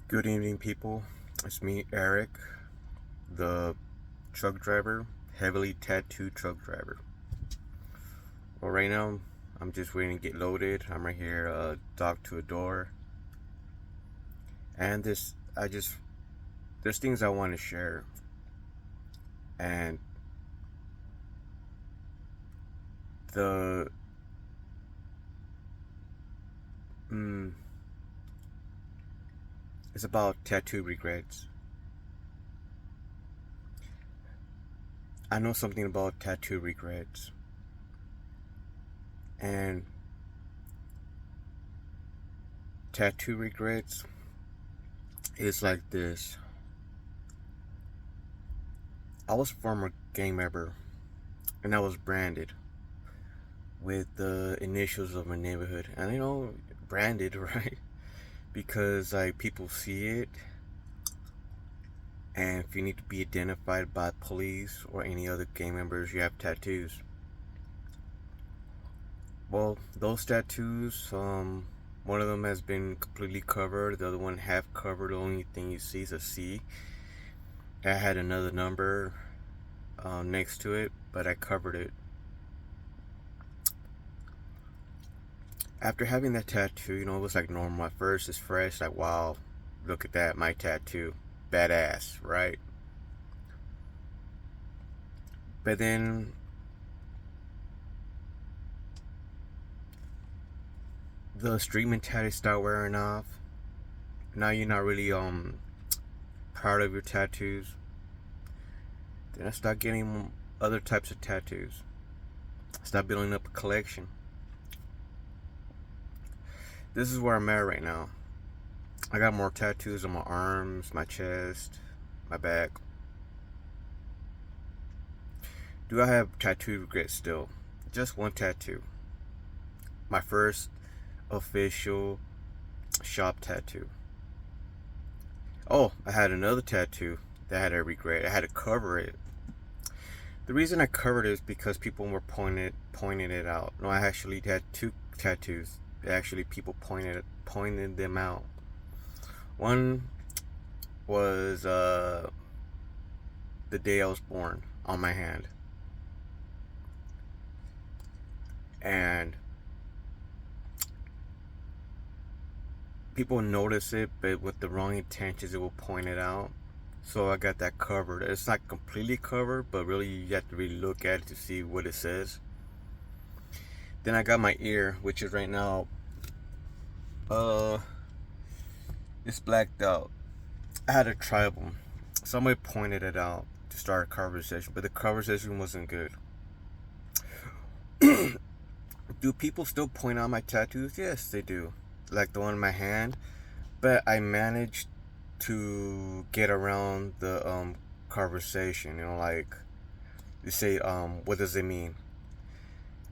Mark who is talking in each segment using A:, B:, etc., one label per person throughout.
A: Good evening, people. It's me, Eric, the truck driver, heavily tattooed truck driver. Well, right now, I'm just waiting to get loaded. I'm right here, docked to a door, and there's things I want to share, and the mm, it's about tattoo regrets. I know something about tattoo regrets, and tattoo regrets is like this. I was a former gang member, and I was branded with the initials of my neighborhood, and branded, right? Because like people see it, and if you need to be identified by police or any other gang members, you have tattoos. Well, those tattoos, one of them has been completely covered, the other one half covered. The only thing you see is a C. I had another number next to it, but I covered it. After having that tattoo, it was like normal at first. It's fresh, like wow, look at that, my tattoo, badass, right? But then the street mentality start wearing off. Now you're not really proud of your tattoos. Then I start getting other types of tattoos. Start building up a collection. This is where I'm at right now. I got more tattoos on my arms, my chest, my back. Do I have tattoo regrets still? Just one tattoo. My first official shop tattoo. Oh, I had another tattoo that I had a regret. I had to cover it. The reason I covered it is because people were pointing it out. No, I actually had two tattoos. Actually, people pointed them out. One was the day I was born on my hand, and people notice it, but with the wrong intentions, it will point it out. So I got that covered. It's not completely covered, but really you have to really look at it to see what it says. Then I got my ear, which is right now, uh, it's blacked out. I had a tribal. Somebody pointed it out to start a conversation, but the conversation wasn't good. Do people still point out my tattoos? Yes, they do. Like the one in my hand, but I managed to get around the conversation. Like you say, what does it mean?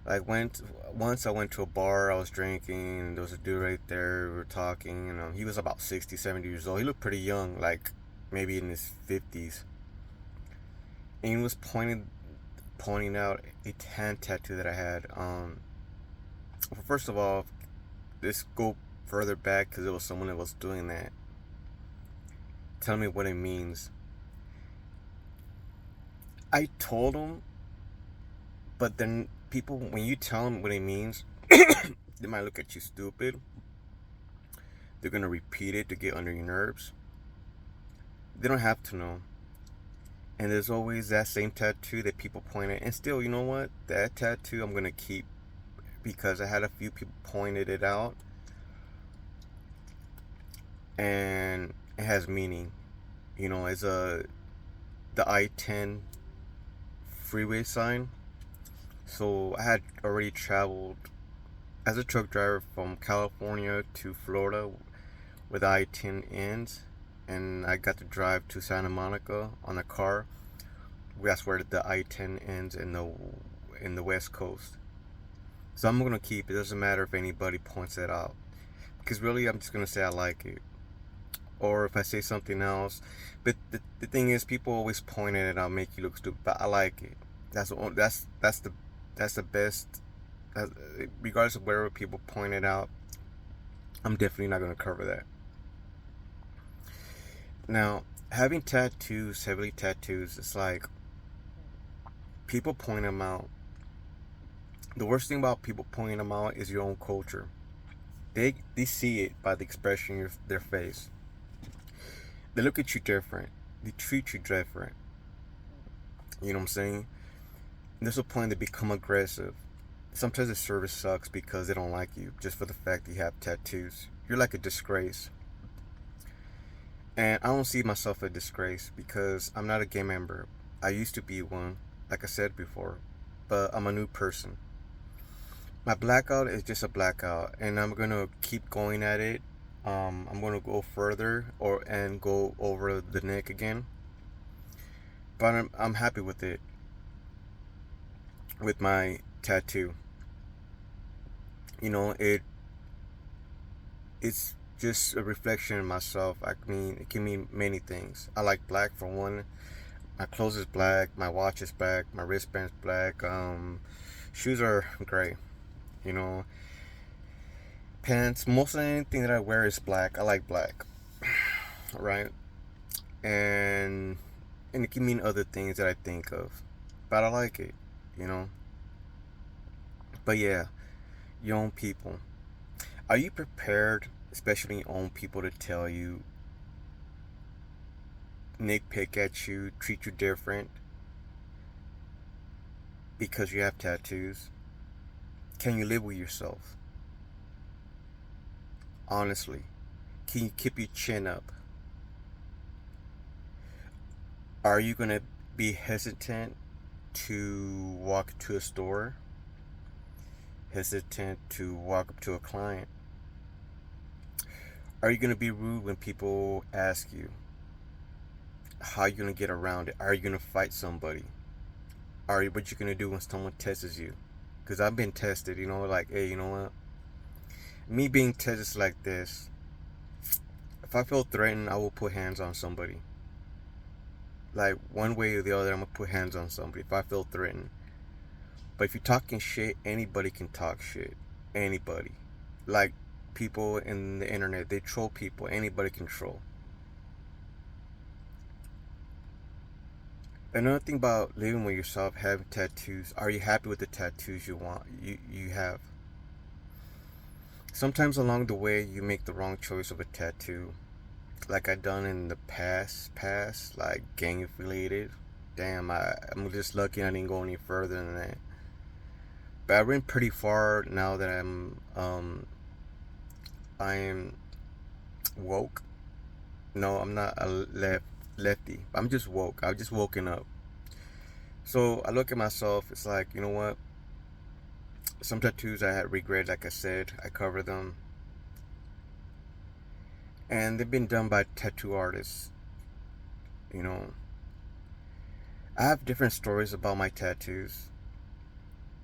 A: Like once I went to a bar, I was drinking, and there was a dude right there. We were talking, and he was about 60, 70 years old. He looked pretty young, like maybe in his 50s. And he was pointing out a hand tattoo that I had. Well, first of all, let's go further back because it was someone that was doing that. Tell me what it means. I told him, but then people, when you tell them what it means, they might look at you stupid. They're gonna repeat it to get under your nerves. They don't have to know. And there's always that same tattoo that people point at. And still, you know what? That tattoo I'm gonna keep because I had a few people pointed it out, and it has meaning. It's the I-10 freeway sign. So I had already traveled as a truck driver from California to Florida with I-10 ends, and I got to drive to Santa Monica on a car. That's where the I-10 ends in the West Coast. So I'm gonna keep it. Doesn't matter if anybody points it out, because really I'm just gonna say I like it, or if I say something else. But the thing is, people always point it out, make you look stupid. But I like it. That's the best. Regardless of whatever people point it out, I'm definitely not gonna cover that. Now, having tattoos, heavily tattoos, it's like people point them out. The worst thing about people pointing them out is your own culture. They see it by the expression of their face. They look at you different. They treat you different. You know what I'm saying? There's a point they become aggressive. Sometimes the service sucks because they don't like you just for the fact that you have tattoos. You're like a disgrace. And I don't see myself a disgrace because I'm not a gay member. I used to be one, like I said before, but I'm a new person. My blackout is just a blackout, and I'm gonna keep going at it. I'm gonna go further and go over the neck again, but I'm happy with it, with my tattoo. You know, it's just a reflection of myself. I mean, it can mean many things. I like black for one. My clothes is black. My watch is black. My wristband's black. Shoes are gray. You know, pants. Most of anything that I wear is black. I like black, right? And it can mean other things that I think of, but I like it. You know. But yeah, your own people. Are you prepared, especially your own people, to tell you, nitpick at you, treat you different because you have tattoos? Can you live with yourself? Honestly, can you keep your chin up? Are you gonna be hesitant to walk to a store? Hesitant to walk up to a client? Are you gonna be rude when people ask you? How are you gonna get around it? Are you gonna fight somebody? What you gonna do when someone tests you? Because I've been tested, you know, like, hey, you know what? Me being tested like this, if I feel threatened, I will put hands on somebody. Like, one way or the other, I'm gonna put hands on somebody if I feel threatened. But if you're talking shit, anybody can talk shit. Anybody. Like, people in the internet, they troll people. Anybody can troll. Another thing about living with yourself, having tattoos, are you happy with the tattoos you have? Sometimes along the way you make the wrong choice of a tattoo. Like I done in the past, like gang affiliated. Damn, I'm just lucky I didn't go any further than that. But I went pretty far now that I am woke. No, I'm not a lefty. I'm just woke. I've just woken up. So I look at myself, it's like, you know what? Some tattoos I had regret, like I said, I cover them. And they've been done by tattoo artists. You know, I have different stories about my tattoos.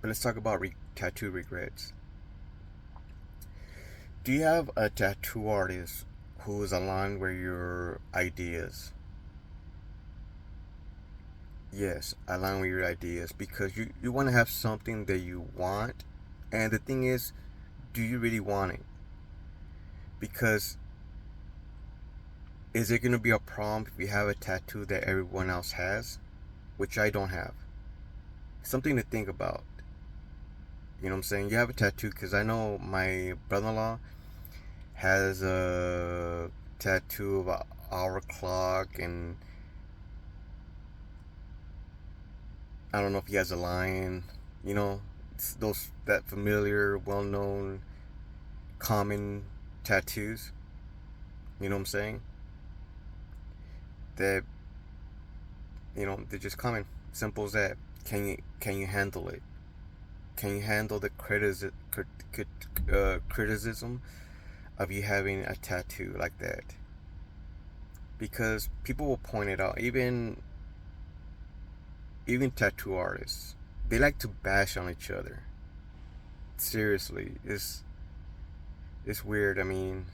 A: But let's talk about tattoo regrets. Do you have a tattoo artist who is aligned with your ideas? Yes, align with your ideas because you want to have something that you want. And the thing is, do you really want it? Because is it going to be a problem if you have a tattoo that everyone else has, which I don't have? Something to think about. You know what I'm saying? You have a tattoo because I know my brother-in-law has a tattoo of an hour clock, and I don't know if he has a lion. You know, it's those that familiar, well-known, common tattoos. You know what I'm saying? That, you know, they're just common. Simple as that. Can you handle it? Can you handle the criticism of you having a tattoo like that? Because people will point it out. Even tattoo artists, they like to bash on each other. Seriously, it's weird. I mean,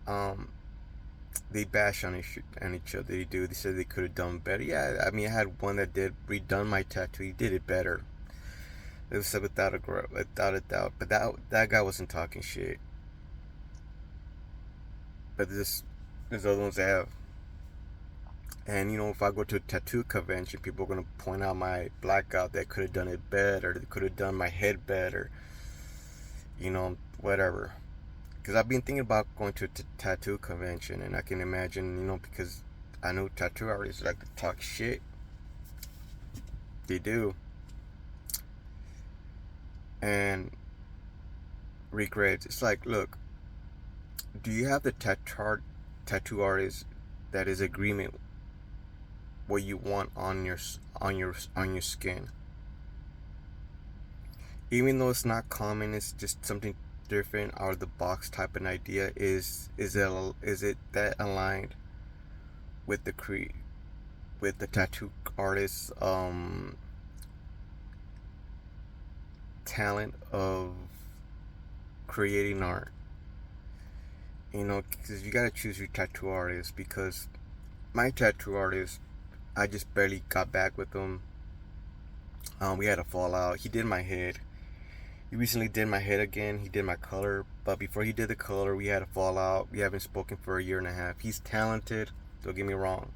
A: um, they bash on each other. They do. They said they could have done better. Yeah, I mean, I had one that did redone my tattoo. He did it better. It was said without a doubt. But that guy wasn't talking shit. But there's other ones that have. And if I go to a tattoo convention, people are gonna point out my blackout. They could have done it better. They could have done my head better. Whatever. Because I've been thinking about going to a tattoo convention, and I can imagine, because I know tattoo artists like to talk shit. They do. And regrets. It's like, look, do you have the tattoo artist that is agreement what you want on your skin? Even though it's not common, it's just something different, out of the box type of idea. Is it that aligned with the tattoo artist's talent of creating art? Because you gotta choose your tattoo artist. Because my tattoo artist, I just barely got back with him. We had a fallout. He did my head. He recently did my head again. He did my color. But before he did the color, we had a fallout. We haven't spoken for a year and a half. He's talented. Don't get me wrong.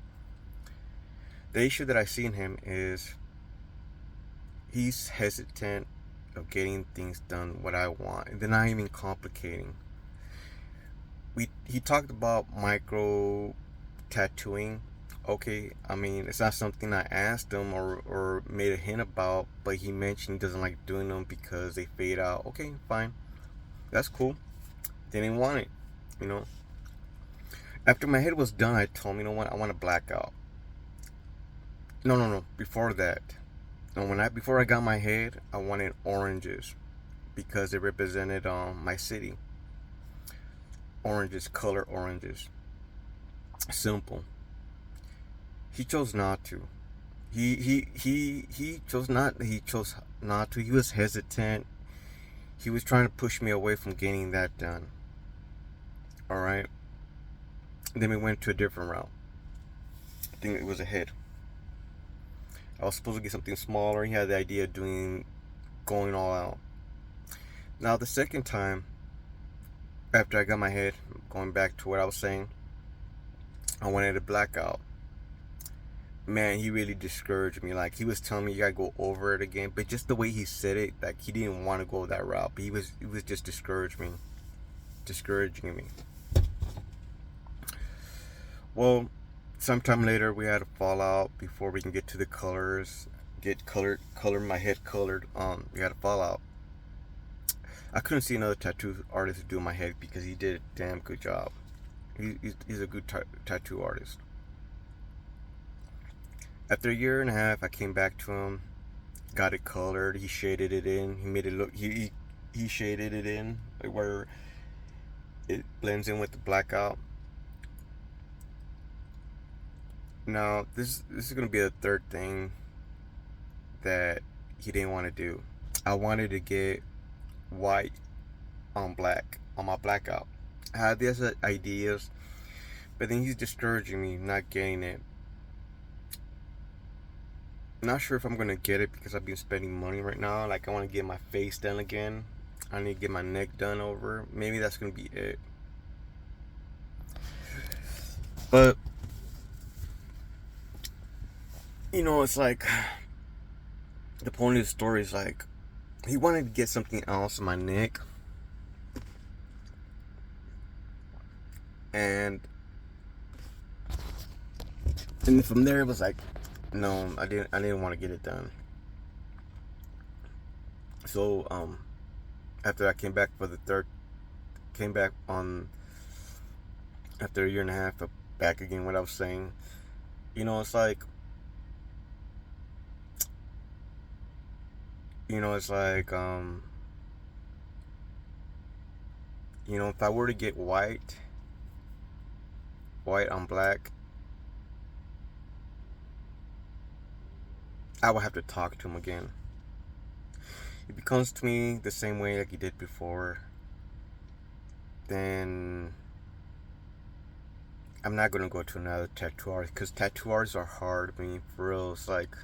A: The issue that I see in him is he's hesitant of getting things done what I want. And they're not even complicating. He talked about micro tattooing. Okay, I mean, it's not something I asked him or made a hint about, but he mentioned he doesn't like doing them because they fade out. Okay, fine. That's cool. They didn't want it. After my head was done, I told him, you know what, I want to black out. No. Before that. No, before I got my head, I wanted oranges because it represented my city. Oranges, color oranges. Simple. He chose not to. He chose not to. He was hesitant. He was trying to push me away from getting that done. All right. Then we went to a different route. I think it was a head. I was supposed to get something smaller. He had the idea of going all out. Now the second time, after I got my head, going back to what I was saying, I wanted a blackout. Man, he really discouraged me. Like, he was telling me you gotta go over it again, but just the way he said it, like, he didn't want to go that route. But he was just discouraging me. Well, sometime later we had a fallout before we can get to the colors, color my head colored. We had a fallout. I couldn't see another tattoo artist do my head because he did a damn good job. He's a good tattoo artist. After a year and a half, I came back to him, got it colored. He shaded it in. He made it look. He shaded it in where it blends in with the blackout. Now this is gonna be the third thing that he didn't want to do. I wanted to get white on black on my blackout. I had these ideas, but then he's discouraging me not getting it. Not sure if I'm gonna get it because I've been spending money right now. Like, I want to get my face done again. I need to get my neck done over. Maybe that's gonna be it. But it's like the point of the story is like he wanted to get something else on my neck, and from there it was like, no, I didn't want to get it done. So after I came back on after a year and a half, back again. What I was saying, it's like, it's like if I were to get white on black, I would have to talk to him again. If he comes to me the same way like he did before, then I'm not gonna go to another tattoo artist, because tattoo artists are hard. I mean, for real, it's like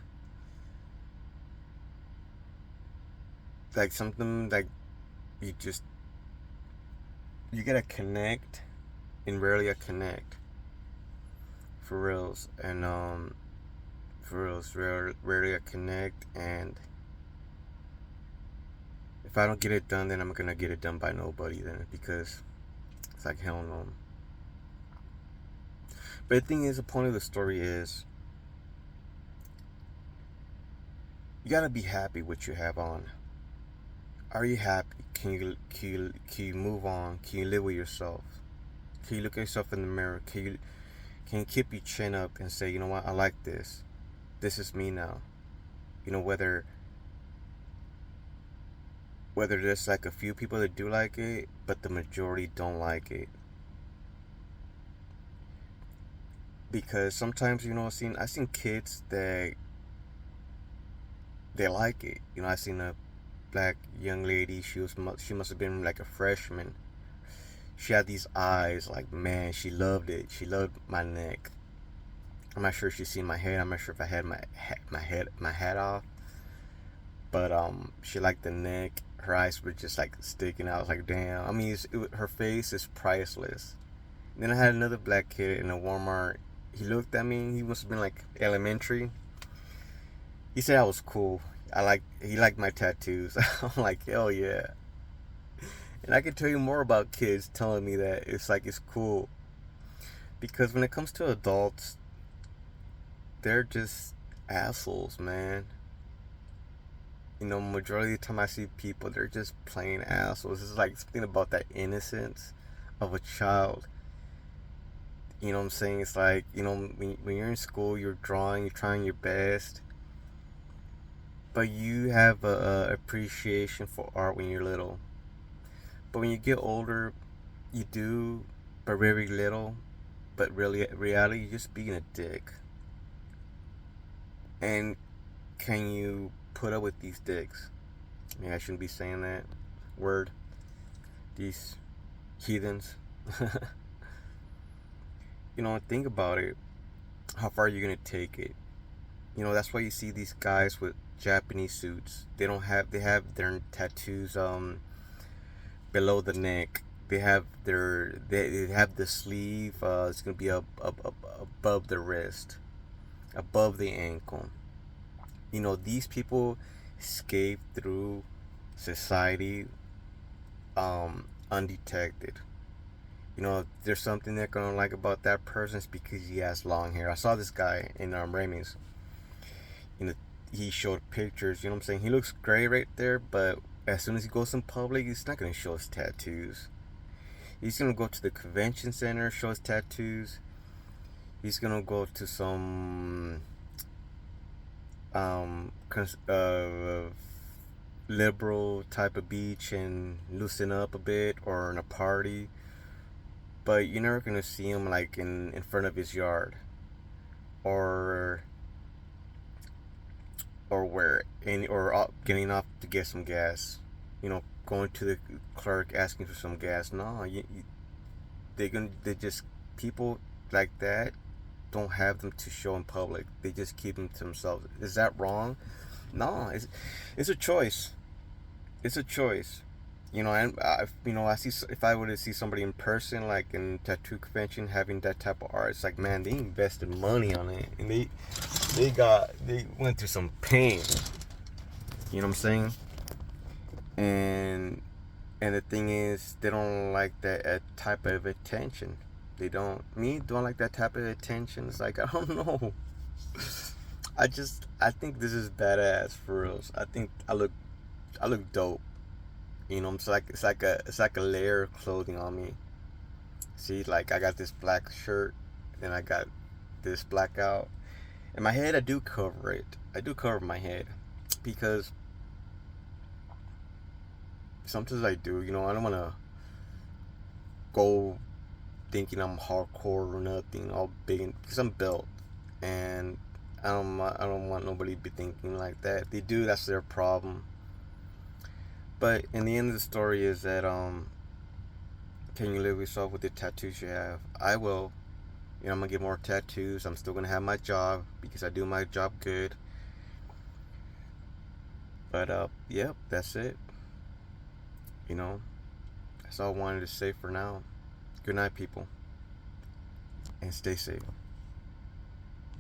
A: something like you gotta connect, and rarely a connect. for reals. And for reals, rarely I connect. And if I don't get it done, then I'm gonna get it done by nobody then, because it's like hell no. But the thing is, the point of the story is you gotta be happy with what you have on. Are you happy? Can you move on? Can you live with yourself? Can you look at yourself in the mirror? Can you keep your chin up and say, you know what, I like this. This is me now. You know, whether there's like a few people that do like it, but the majority don't like it. Because sometimes, you know, I seen kids that they like it. You know, I seen a black young lady. She must have been like a freshman. She had these eyes, like, man, she loved it. She loved my neck. I'm not sure if she seen my head. I'm not sure if I had my hat off, but she liked the neck. Her eyes were just like sticking out. I was like, damn. I mean, her face is priceless. Then I had another black kid in a Walmart. He looked at me. He must have been like elementary. He said I was cool. He liked my tattoos. I'm like, hell yeah. And I can tell you more about kids telling me that it's cool. Because when it comes to adults, they're just assholes, man. You know, majority of the time I see people, they're just plain assholes. It's like something about that innocence of a child. You know what I'm saying? It's like, you know, when you're in school, you're drawing, you're trying your best, but you have a appreciation for art when you're little. But when you get older, you do, but very little. But really, reality, you're just being a dick. And can you put up with these dicks? I mean, I shouldn't be saying that word. These heathens. You know, think about it. How far are you gonna take it? You know, that's why you see these guys with Japanese suits. They have their tattoos below the neck. They have the sleeve. It's gonna be above the wrist, above the ankle. You know, these people escape through society undetected. You know, if there's something they're gonna like about that person, it's because he has long hair. I saw this guy in Remy's. You know, he showed pictures. You know what I'm saying? He looks great right there, but as soon as he goes in public, he's not gonna show his tattoos. He's gonna go to the convention center, show his tattoos. He's gonna go to some um liberal type of beach and loosen up a bit, or in a party. But you're never gonna see him like in front of his yard, or where any or getting off to get some gas. You know, going to the clerk asking for some gas. No, they just, people like that don't have them to show in public. They just keep them to themselves. Is that wrong? No, it's a choice. It's a choice. You know, and you know, I see, if I were to see somebody in person, like in tattoo convention, having that type of art, it's like, man, they invested money on it, and they went through some pain. You know what I'm saying? And the thing is, they don't like that type of attention. They don't like that type of attention. It's like, I don't know. I think this is badass for reals. I think I look dope. You know, it's like a layer of clothing on me. See, like, I got this black shirt, then I got this blackout. And my head, I do cover it. I do cover my head because sometimes I do. You know, I don't want to go thinking I'm hardcore or nothing, all big, because I'm built, and I don't want nobody to be thinking like that. If they do, that's their problem. But in the end of the story is that can you live with yourself with the tattoos you have? I will. You know, I'm gonna get more tattoos. I'm still gonna have my job because I do my job good. But yep, that's it. You know, that's all I wanted to say for now. Good night, people, and stay safe.